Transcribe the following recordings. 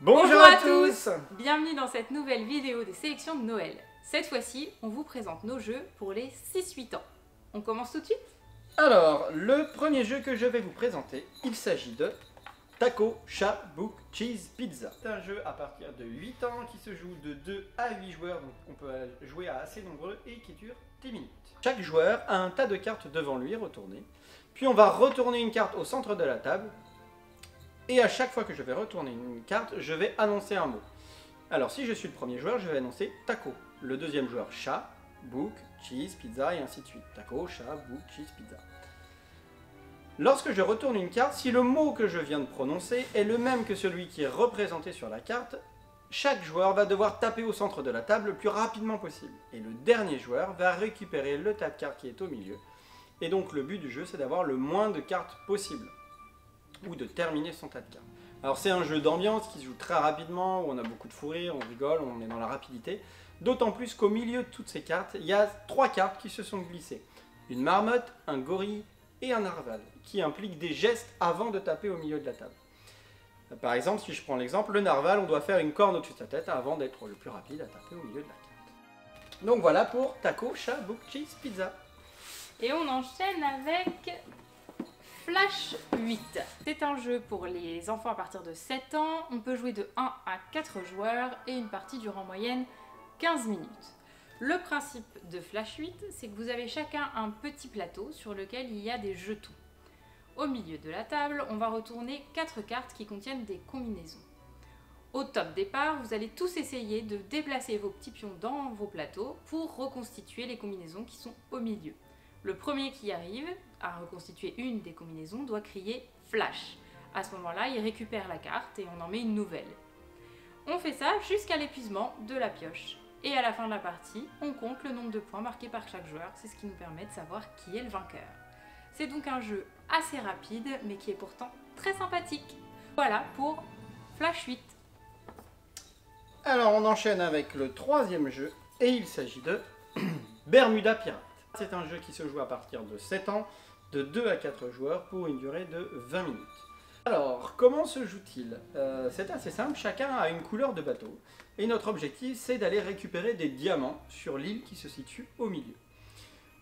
Bonjour à tous. Bienvenue dans cette nouvelle vidéo des sélections de Noël. Cette fois-ci, on vous présente nos jeux pour les 6-8 ans. On commence tout de suite? Alors, le premier jeu que je vais vous présenter, il s'agit de Taco, Chat, Book, Cheese, Pizza. C'est un jeu à partir de 8 ans qui se joue de 2 à 8 joueurs, donc on peut jouer à assez nombreux et qui dure 10 minutes. Chaque joueur a un tas de cartes devant lui retournées, puis on va retourner une carte au centre de la table, et à chaque fois que je vais retourner une carte, je vais annoncer un mot. Alors si je suis le premier joueur, je vais annoncer Taco. Le deuxième joueur, Chat, Book, Cheese, Pizza et ainsi de suite. Taco, Chat, Book, Cheese, Pizza. Lorsque je retourne une carte, si le mot que je viens de prononcer est le même que celui qui est représenté sur la carte, chaque joueur va devoir taper au centre de la table le plus rapidement possible. Et le dernier joueur va récupérer le tas de cartes qui est au milieu. Et donc le but du jeu, c'est d'avoir le moins de cartes possible, ou de terminer son tas de cartes. Alors c'est un jeu d'ambiance qui se joue très rapidement, où on a beaucoup de fou rire, on rigole, on est dans la rapidité. D'autant plus qu'au milieu de toutes ces cartes, il y a 3 cartes qui se sont glissées. Une marmotte, un gorille et un narval, qui impliquent des gestes avant de taper au milieu de la table. Par exemple, si je prends l'exemple, le narval, on doit faire une corne au-dessus de sa tête avant d'être le plus rapide à taper au milieu de la carte. Donc voilà pour Taco, Chat, Book, Cheese, Pizza. Et on enchaîne avec Flash 8. C'est un jeu pour les enfants à partir de 7 ans. On peut jouer de 1 à 4 joueurs et une partie dure en moyenne 15 minutes. Le principe de Flash 8, c'est que vous avez chacun un petit plateau sur lequel il y a des jetons. Au milieu de la table, on va retourner 4 cartes qui contiennent des combinaisons. Au top départ, vous allez tous essayer de déplacer vos petits pions dans vos plateaux pour reconstituer les combinaisons qui sont au milieu. Le premier qui arrive à reconstituer une des combinaisons doit crier Flash. À ce moment-là, il récupère la carte et on en met une nouvelle. On fait ça jusqu'à l'épuisement de la pioche. Et à la fin de la partie, on compte le nombre de points marqués par chaque joueur. C'est ce qui nous permet de savoir qui est le vainqueur. C'est donc un jeu assez rapide, mais qui est pourtant très sympathique. Voilà pour Flash 8. Alors on enchaîne avec le troisième jeu, et il s'agit de Bermuda Pirate. C'est un jeu qui se joue à partir de 7 ans, de 2 à 4 joueurs pour une durée de 20 minutes. Alors, comment se joue-t-il? C'est assez simple, chacun a une couleur de bateau, et notre objectif c'est d'aller récupérer des diamants sur l'île qui se situe au milieu.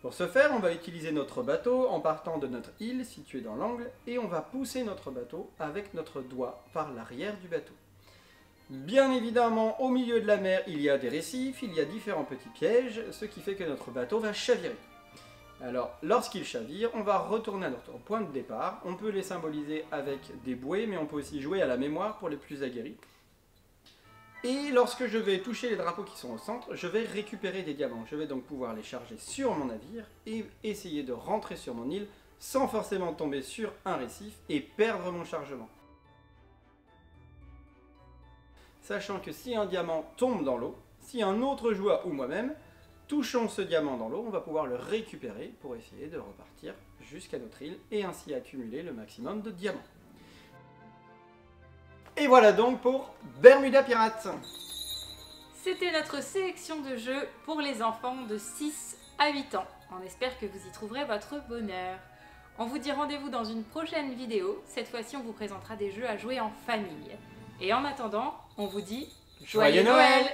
Pour ce faire, on va utiliser notre bateau en partant de notre île située dans l'angle, et on va pousser notre bateau avec notre doigt par l'arrière du bateau. Bien évidemment, au milieu de la mer, il y a des récifs, il y a différents petits pièges, ce qui fait que notre bateau va chavirer. Alors, lorsqu'il chavire, on va retourner à notre point de départ. On peut les symboliser avec des bouées, mais on peut aussi jouer à la mémoire pour les plus aguerris. Et lorsque je vais toucher les drapeaux qui sont au centre, je vais récupérer des diamants. Je vais donc pouvoir les charger sur mon navire et essayer de rentrer sur mon île sans forcément tomber sur un récif et perdre mon chargement. Sachant que si un diamant tombe dans l'eau, si un autre joueur ou moi-même touchons ce diamant dans l'eau, on va pouvoir le récupérer pour essayer de repartir jusqu'à notre île et ainsi accumuler le maximum de diamants. Et voilà donc pour Bermuda Pirate. C'était notre sélection de jeux pour les enfants de 6 à 8 ans. On espère que vous y trouverez votre bonheur. On vous dit rendez-vous dans une prochaine vidéo. Cette fois-ci, on vous présentera des jeux à jouer en famille. Et en attendant, on vous dit Joyeux Noël!